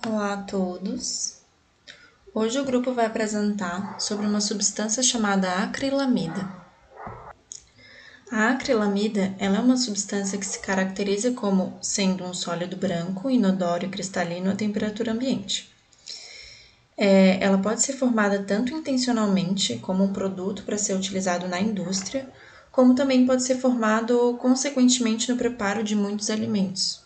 Olá a todos. Hoje o grupo vai apresentar sobre uma substância chamada acrilamida. A acrilamida ela é uma substância que se caracteriza como sendo um sólido branco, inodoro e cristalino a temperatura ambiente. Ela pode ser formada tanto intencionalmente como um produto para ser utilizado na indústria, como também pode ser formado consequentemente no preparo de muitos alimentos.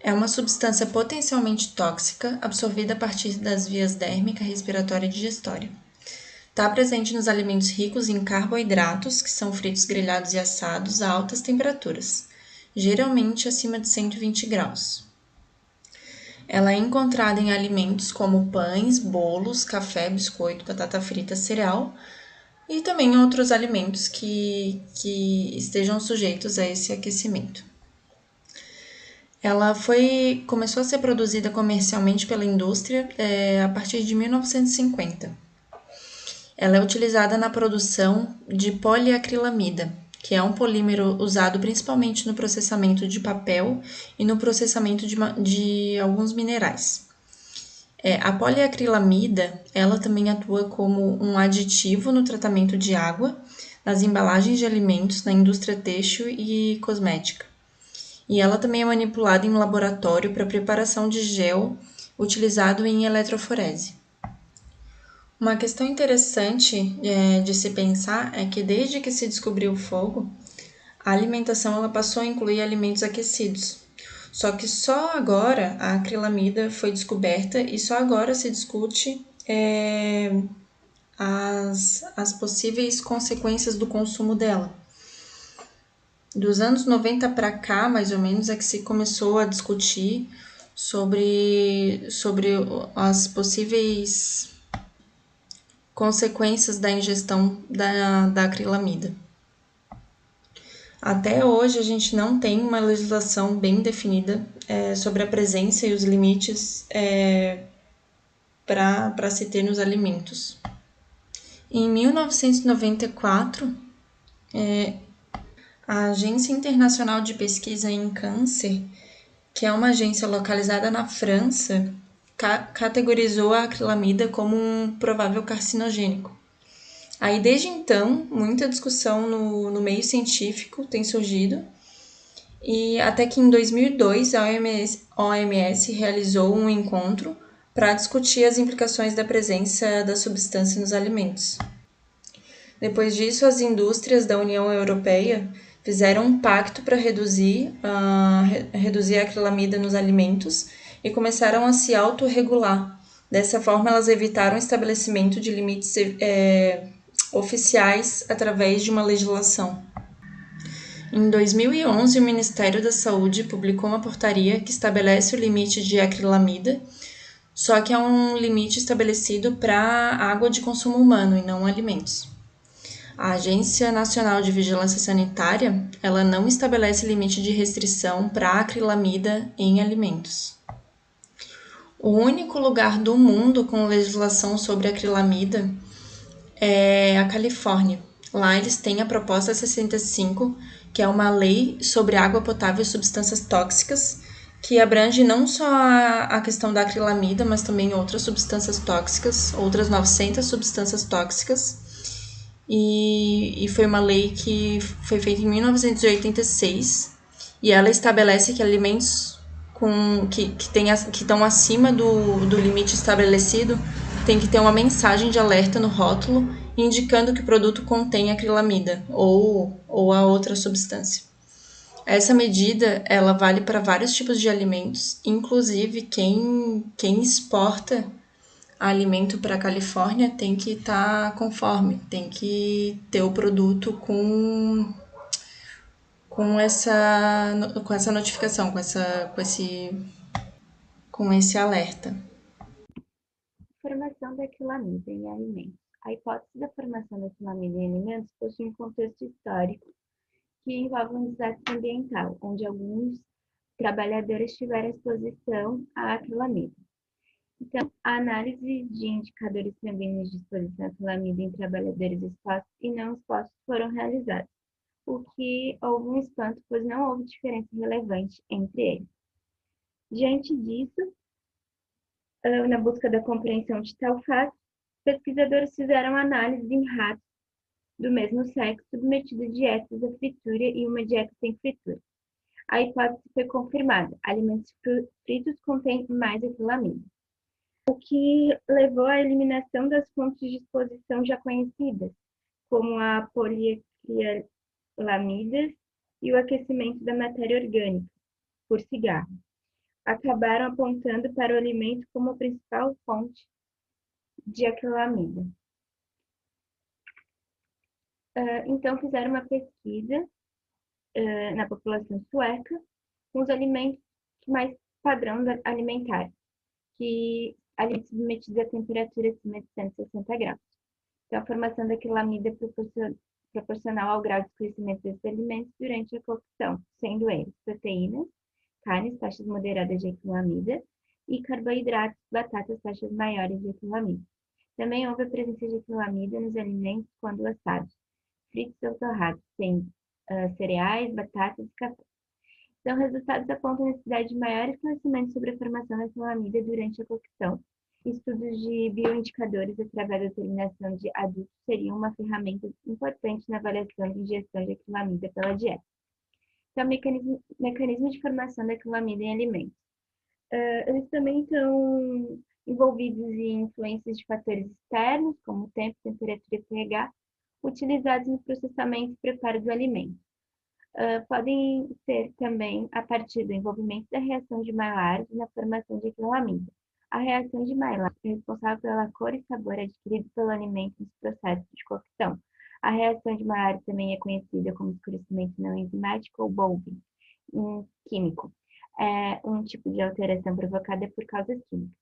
É uma substância potencialmente tóxica absorvida a partir das vias dérmica, respiratória e digestória. Está presente nos alimentos ricos em carboidratos, que são fritos, grelhados e assados a altas temperaturas, geralmente acima de 120 graus. Ela é encontrada em alimentos como pães, bolos, café, biscoito, batata frita, cereal e também outros alimentos que estejam sujeitos a esse aquecimento. Ela começou a ser produzida comercialmente pela indústria a partir de 1950. Ela é utilizada na produção de poliacrilamida, que é um polímero usado principalmente no processamento de papel e no processamento de alguns minerais. A poliacrilamida, ela também atua como um aditivo no tratamento de água, nas embalagens de alimentos, na indústria têxtil e cosmética. E ela também é manipulada em laboratório para preparação de gel utilizado em eletroforese. Uma questão interessante de se pensar é que desde que se descobriu o fogo, a alimentação ela passou a incluir alimentos aquecidos. Só que só agora a acrilamida foi descoberta e só agora se discute as possíveis consequências do consumo dela. Dos anos 90 para cá, mais ou menos, é que se começou a discutir sobre as possíveis consequências da ingestão da acrilamida. Até hoje, a gente não tem uma legislação bem definida sobre a presença e os limites para se ter nos alimentos. Em 1994, a Agência Internacional de Pesquisa em Câncer, que é uma agência localizada na França, categorizou a acrilamida como um provável carcinogênico. Aí, desde então, muita discussão no meio científico tem surgido, e até que em 2002 a OMS realizou um encontro para discutir as implicações da presença da substância nos alimentos. Depois disso, as indústrias da União Europeia fizeram um pacto para reduzir a acrilamida nos alimentos e começaram a se autorregular. Dessa forma, elas evitaram o estabelecimento de limites oficiais através de uma legislação. Em 2011, o Ministério da Saúde publicou uma portaria que estabelece o limite de acrilamida, só que é um limite estabelecido para água de consumo humano e não alimentos. A Agência Nacional de Vigilância Sanitária, ela não estabelece limite de restrição para acrilamida em alimentos. O único lugar do mundo com legislação sobre acrilamida é a Califórnia. Lá eles têm a Proposta 65, que é uma lei sobre água potável e substâncias tóxicas, que abrange não só a questão da acrilamida, mas também outras substâncias tóxicas, outras 900 substâncias tóxicas. E foi uma lei que foi feita em 1986 e ela estabelece que alimentos que estão acima do limite estabelecido tem que ter uma mensagem de alerta no rótulo indicando que o produto contém acrilamida ou a outra substância. Essa medida ela vale para vários tipos de alimentos, inclusive quem exporta alimento para a Califórnia tem que estar conforme, tem que ter o produto com essa notificação, com esse alerta. Formação da acrilamida em alimentos. A hipótese da formação da acrilamida em alimentos possui um contexto histórico que envolve um desastre ambiental, onde alguns trabalhadores tiveram exposição à acrilamida. Então, a análise de indicadores sanguíneos de exposição à acrilamida em trabalhadores expostos e não expostos foram realizados, o que houve um espanto, pois não houve diferença relevante entre eles. Diante disso, Na busca da compreensão de tal fato, pesquisadores fizeram análises em ratos do mesmo sexo submetidos a dietas à fritura e uma dieta sem fritura. A hipótese foi confirmada: alimentos fritos contêm mais acrilamida, o que levou à eliminação das fontes de exposição já conhecidas, como a poliacrilamida e o aquecimento da matéria orgânica por cigarro. Acabaram apontando para o alimento como a principal fonte de acrilamida. Então, fizeram uma pesquisa na população sueca com os alimentos mais padrão alimentar, que alimentos submetidos a temperatura acima de 160 graus. Então, a formação da acrilamida é proporcional ao grau de escurecimento desses alimentos durante a cocção, sendo eles proteínas, carnes, taxas moderadas de acrilamida, e carboidratos, batatas, taxas maiores de acrilamida. Também houve a presença de acrilamida nos alimentos quando assados, fritos ou torrados, sendo cereais, batatas e café. Então, resultados apontam a necessidade de maior esclarecimento sobre a formação da acrilamida durante a cocção. Estudos de bioindicadores através da determinação de adultos seriam uma ferramenta importante na avaliação de ingestão de acrilamida pela dieta. Então, mecanismo de formação da acrilamida em alimentos. Eles também estão envolvidos em influências de fatores externos, como tempo, temperatura e pH, utilizados no processamento e preparo do alimento. Podem ser também a partir do envolvimento da reação de Maillard na formação de acrilamida. A reação de Maillard é responsável pela cor e sabor adquirido pelo alimento nos processos de cocção. A reação de Maillard também é conhecida como escurecimento não enzimático ou bulbing químico. É um tipo de alteração provocada por causas químicas.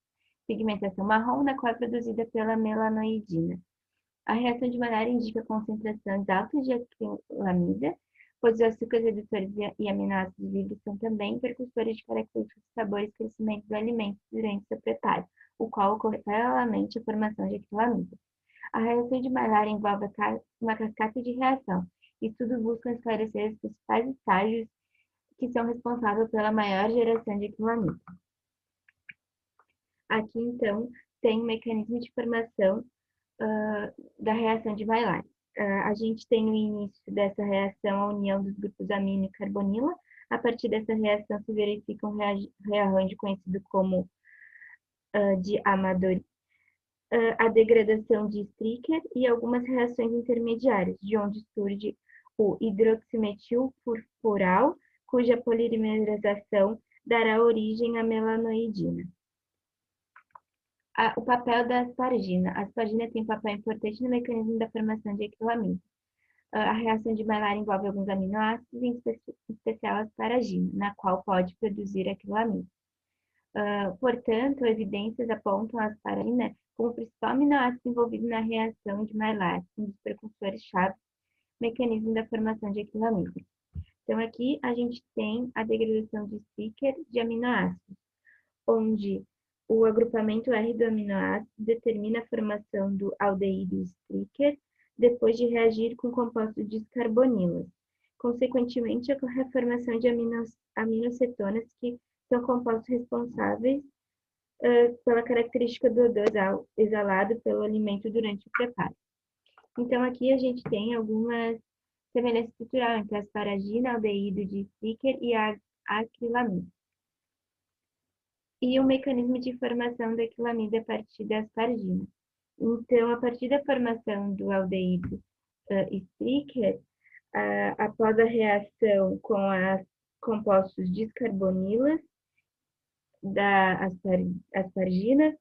Pigmentação marrom, na qual é produzida pela melanoidina. A reação de Maillard indica concentrações altas de acrilamida, pois os açúcares redutores e aminoácidos livres são também precursores de características de sabor e crescimento do alimento durante seu preparo, o qual ocorre paralelamente à formação de acrilamida. A reação de Maillard envolve uma cascata de reação. Estudos buscam esclarecer os principais estágios que são responsáveis pela maior geração de acrilamida. Aqui, então, tem um mecanismo de formação da reação de Maillard. A gente tem no início dessa reação a união dos grupos amino e carbonila. A partir dessa reação se verifica um rearranjo conhecido como de Amadori, a degradação de Stricker e algumas reações intermediárias, de onde surge o hidroximetil furfural, cuja polimerização dará origem à melanoidina. O papel da aspargina. A aspargina tem um papel importante no mecanismo da formação de acrilamida. A reação de Maillard envolve alguns aminoácidos, em especial a asparagina, na qual pode produzir acrilamida. Portanto, evidências apontam a asparagina como o principal aminoácido envolvido na reação de Maillard, um dos precursores-chave do mecanismo da formação de acrilamida. Então, aqui a gente tem a degradação de Stricker de aminoácidos, onde o agrupamento R do aminoácido determina a formação do aldeído Stricker depois de reagir com compostos de carbonilas. Consequentemente, ocorre a formação de aminocetonas, que são compostos responsáveis pela característica do odor exalado pelo alimento durante o preparo. Então, aqui a gente tem algumas semelhanças estruturais entre a asparagina, aldeído de Stricker e a acrilamida. E o mecanismo de formação da acrilamida a partir da aspargina. Então, a partir da formação do aldeído Stricker, após a reação com as compostos descarbonilas da aspargina,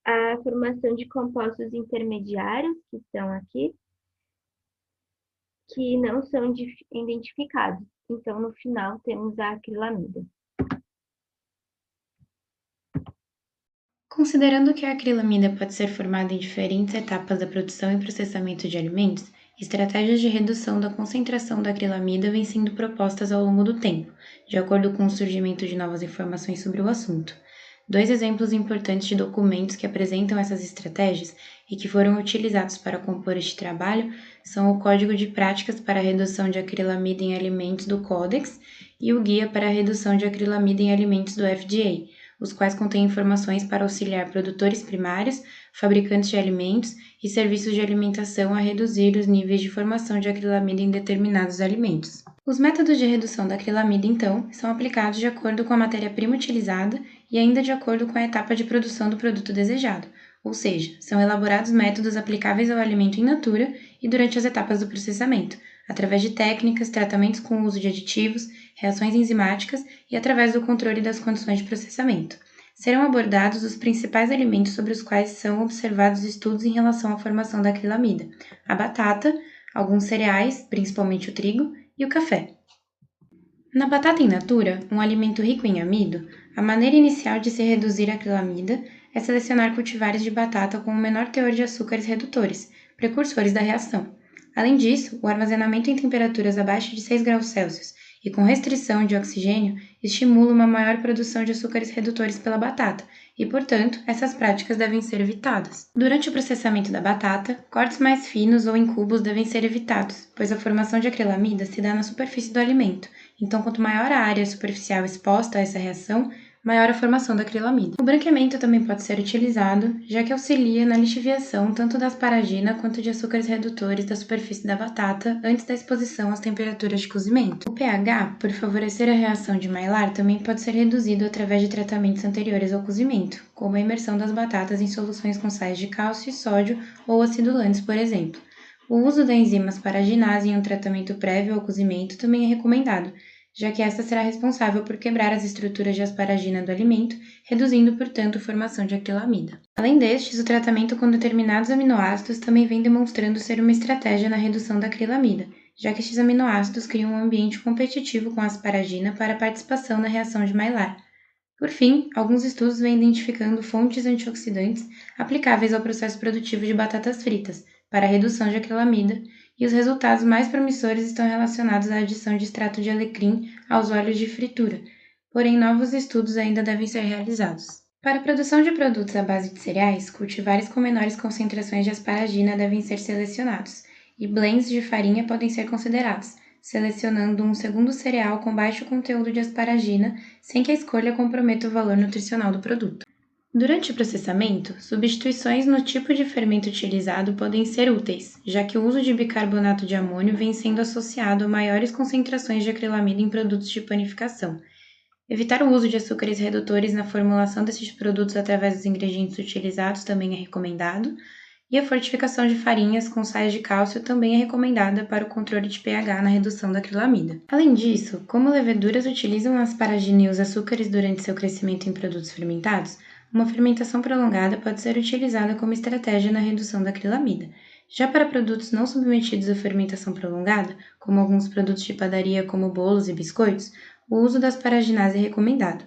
a formação de compostos intermediários, que estão aqui, que não são identificados. Então, no final, temos a acrilamida. Considerando que a acrilamida pode ser formada em diferentes etapas da produção e processamento de alimentos, estratégias de redução da concentração da acrilamida vêm sendo propostas ao longo do tempo, de acordo com o surgimento de novas informações sobre o assunto. 2 exemplos importantes de documentos que apresentam essas estratégias e que foram utilizados para compor este trabalho são o Código de Práticas para a Redução de Acrilamida em Alimentos do Codex e o Guia para a Redução de Acrilamida em Alimentos do FDA, os quais contêm informações para auxiliar produtores primários, fabricantes de alimentos e serviços de alimentação a reduzir os níveis de formação de acrilamida em determinados alimentos. Os métodos de redução da acrilamida, então, são aplicados de acordo com a matéria-prima utilizada e ainda de acordo com a etapa de produção do produto desejado, ou seja, são elaborados métodos aplicáveis ao alimento in natura e durante as etapas do processamento, através de técnicas, tratamentos com o uso de aditivos, reações enzimáticas e através do controle das condições de processamento. Serão abordados os principais alimentos sobre os quais são observados estudos em relação à formação da acrilamida: a batata, alguns cereais, principalmente o trigo, e o café. Na batata in natura, um alimento rico em amido, a maneira inicial de se reduzir a acrilamida é selecionar cultivares de batata com o menor teor de açúcares redutores, precursores da reação. Além disso, o armazenamento em temperaturas abaixo de 6 graus Celsius e com restrição de oxigênio estimula uma maior produção de açúcares redutores pela batata, e, portanto, essas práticas devem ser evitadas. Durante o processamento da batata, cortes mais finos ou em cubos devem ser evitados, pois a formação de acrilamida se dá na superfície do alimento, então quanto maior a área superficial exposta a essa reação, maior a formação da acrilamida. O branqueamento também pode ser utilizado, já que auxilia na lixiviação tanto da asparagina quanto de açúcares redutores da superfície da batata antes da exposição às temperaturas de cozimento. O pH, por favorecer a reação de Maillard, também pode ser reduzido através de tratamentos anteriores ao cozimento, como a imersão das batatas em soluções com sais de cálcio e sódio ou acidulantes, por exemplo. O uso da enzima asparaginase em um tratamento prévio ao cozimento também é recomendado, já que esta será responsável por quebrar as estruturas de asparagina do alimento, reduzindo, portanto, a formação de acrilamida. Além destes, o tratamento com determinados aminoácidos também vem demonstrando ser uma estratégia na redução da acrilamida, já que estes aminoácidos criam um ambiente competitivo com a asparagina para a participação na reação de Maillard. Por fim, alguns estudos vêm identificando fontes antioxidantes aplicáveis ao processo produtivo de batatas fritas, para a redução de acrilamida, e os resultados mais promissores estão relacionados à adição de extrato de alecrim aos óleos de fritura, porém novos estudos ainda devem ser realizados. Para a produção de produtos à base de cereais, cultivares com menores concentrações de asparagina devem ser selecionados, e blends de farinha podem ser considerados, selecionando um segundo cereal com baixo conteúdo de asparagina, sem que a escolha comprometa o valor nutricional do produto. Durante o processamento, substituições no tipo de fermento utilizado podem ser úteis, já que o uso de bicarbonato de amônio vem sendo associado a maiores concentrações de acrilamida em produtos de panificação. Evitar o uso de açúcares redutores na formulação desses produtos através dos ingredientes utilizados também é recomendado, e a fortificação de farinhas com sais de cálcio também é recomendada para o controle de pH na redução da acrilamida. Além disso, como leveduras utilizam a asparagina e os açúcares durante seu crescimento em produtos fermentados, uma fermentação prolongada pode ser utilizada como estratégia na redução da acrilamida. Já para produtos não submetidos à fermentação prolongada, como alguns produtos de padaria como bolos e biscoitos, o uso da asparaginase é recomendado.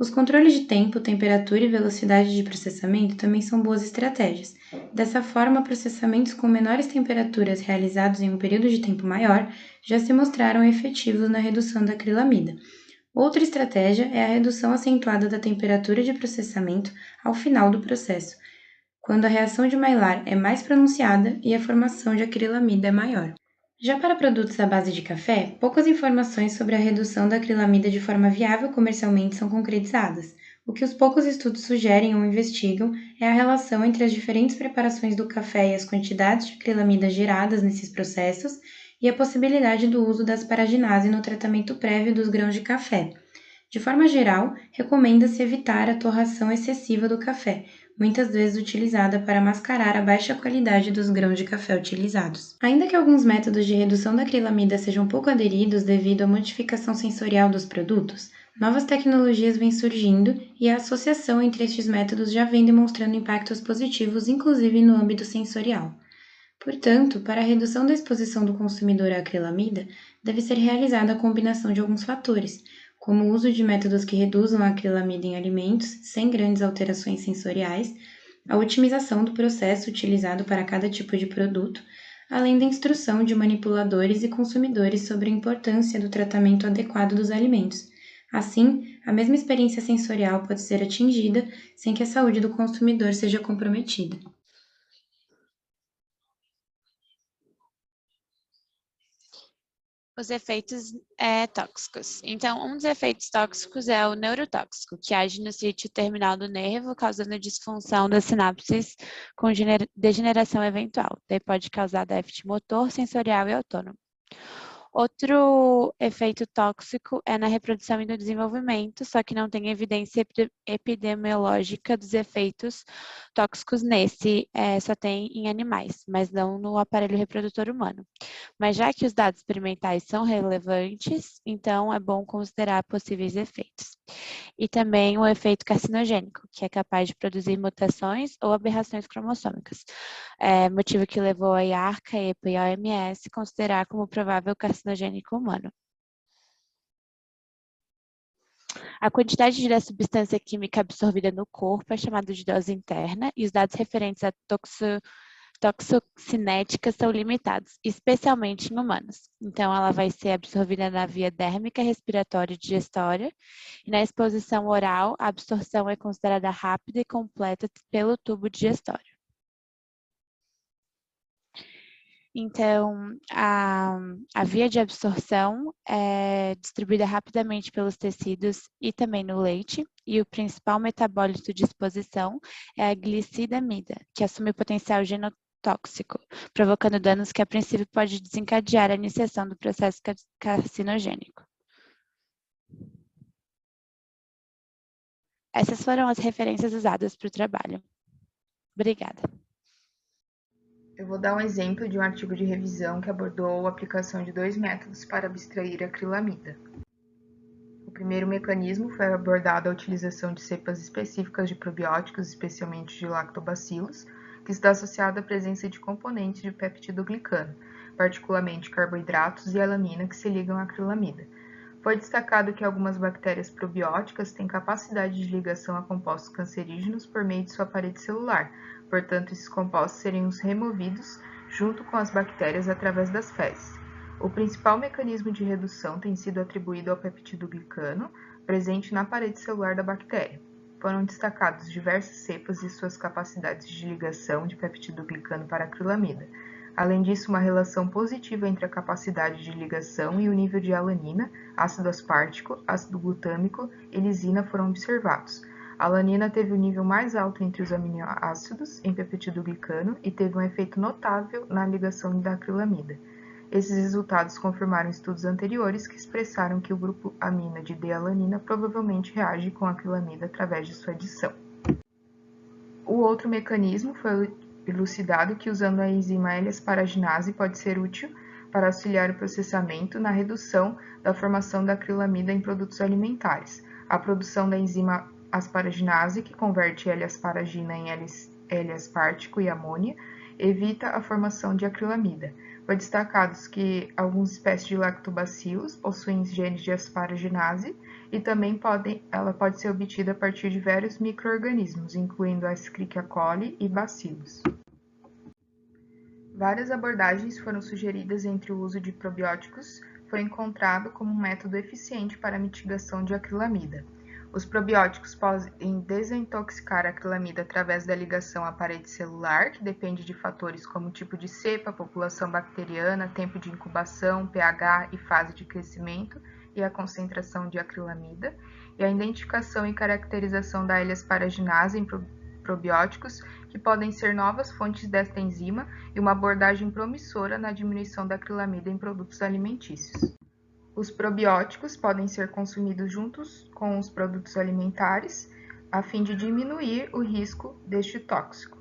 Os controles de tempo, temperatura e velocidade de processamento também são boas estratégias. Dessa forma, processamentos com menores temperaturas realizados em um período de tempo maior já se mostraram efetivos na redução da acrilamida. Outra estratégia é a redução acentuada da temperatura de processamento ao final do processo, quando a reação de Maillard é mais pronunciada e a formação de acrilamida é maior. Já para produtos à base de café, poucas informações sobre a redução da acrilamida de forma viável comercialmente são concretizadas. O que os poucos estudos sugerem ou investigam é a relação entre as diferentes preparações do café e as quantidades de acrilamida geradas nesses processos e a possibilidade do uso da asparaginase no tratamento prévio dos grãos de café. De forma geral, recomenda-se evitar a torração excessiva do café, muitas vezes utilizada para mascarar a baixa qualidade dos grãos de café utilizados. Ainda que alguns métodos de redução da acrilamida sejam pouco aderidos devido à modificação sensorial dos produtos, novas tecnologias vêm surgindo e a associação entre estes métodos já vem demonstrando impactos positivos, inclusive no âmbito sensorial. Portanto, para a redução da exposição do consumidor à acrilamida, deve ser realizada a combinação de alguns fatores, como o uso de métodos que reduzam a acrilamida em alimentos sem grandes alterações sensoriais, a otimização do processo utilizado para cada tipo de produto, além da instrução de manipuladores e consumidores sobre a importância do tratamento adequado dos alimentos. Assim, a mesma experiência sensorial pode ser atingida sem que a saúde do consumidor seja comprometida. os efeitos tóxicos. Então, um dos efeitos tóxicos é o neurotóxico, que age no sítio terminal do nervo, causando disfunção das sinapses com degeneração eventual. Daí pode causar déficit motor, sensorial e autônomo. Outro efeito tóxico é na reprodução e no desenvolvimento, só que não tem evidência epidemiológica dos efeitos tóxicos nesse, só tem em animais, mas não no aparelho reprodutor humano. Mas já que os dados experimentais são relevantes, então é bom considerar possíveis efeitos. E também o efeito carcinogênico, que é capaz de produzir mutações ou aberrações cromossômicas, motivo que levou a IARC, a EPA e a OMS a considerar como provável carcinogênico humano. A quantidade da substância química absorvida no corpo é chamada de dose interna e os dados referentes à toxocinética são limitados, especialmente em humanos. Então, ela vai ser absorvida na via dérmica, respiratória e digestória. E na exposição oral, a absorção é considerada rápida e completa pelo tubo digestório. Então, a via de absorção é distribuída rapidamente pelos tecidos e também no leite, e o principal metabólito de exposição é a glicidamida, que assume o potencial genotóxico, provocando danos que a princípio pode desencadear a iniciação do processo carcinogênico. Essas foram as referências usadas para o trabalho. Obrigada. Eu vou dar um exemplo de um artigo de revisão que abordou a aplicação de 2 métodos para abstrair a acrilamida. O primeiro mecanismo foi abordado a utilização de cepas específicas de probióticos, especialmente de lactobacilos, que está associada à presença de componentes de peptidoglicano, particularmente carboidratos e alanina que se ligam à acrilamida. Foi destacado que algumas bactérias probióticas têm capacidade de ligação a compostos cancerígenos por meio de sua parede celular, portanto, esses compostos seriam removidos junto com as bactérias através das fezes. O principal mecanismo de redução tem sido atribuído ao peptidoglicano, presente na parede celular da bactéria. Foram destacados diversas cepas e suas capacidades de ligação de peptidoglicano para a acrilamida. Além disso, uma relação positiva entre a capacidade de ligação e o nível de alanina, ácido aspartico, ácido glutâmico e lisina foram observados. A alanina teve o nível mais alto entre os aminoácidos em peptidoglicano e teve um efeito notável na ligação da acrilamida. Esses resultados confirmaram estudos anteriores que expressaram que o grupo amina de D-alanina provavelmente reage com a acrilamida através de sua adição. O outro mecanismo foi elucidado que usando a enzima L-asparaginase pode ser útil para auxiliar o processamento na redução da formação da acrilamida em produtos alimentares. A produção da enzima asparaginase, que converte L-asparagina em L-aspartico e amônia, evita a formação de acrilamida. Foi destacado que algumas espécies de lactobacilos possuem genes de asparaginase e também ela pode ser obtida a partir de vários micro-organismos, incluindo a Escherichia coli e bacilos. Várias abordagens foram sugeridas entre o uso de probióticos, foi encontrado como um método eficiente para a mitigação de acrilamida. Os probióticos podem desintoxicar a acrilamida através da ligação à parede celular, que depende de fatores como tipo de cepa, população bacteriana, tempo de incubação, pH e fase de crescimento e a concentração de acrilamida, e a identificação e caracterização da L-asparaginase em probióticos, que podem ser novas fontes desta enzima e uma abordagem promissora na diminuição da acrilamida em produtos alimentícios. Os probióticos podem ser consumidos juntos com os produtos alimentares, a fim de diminuir o risco deste tóxico.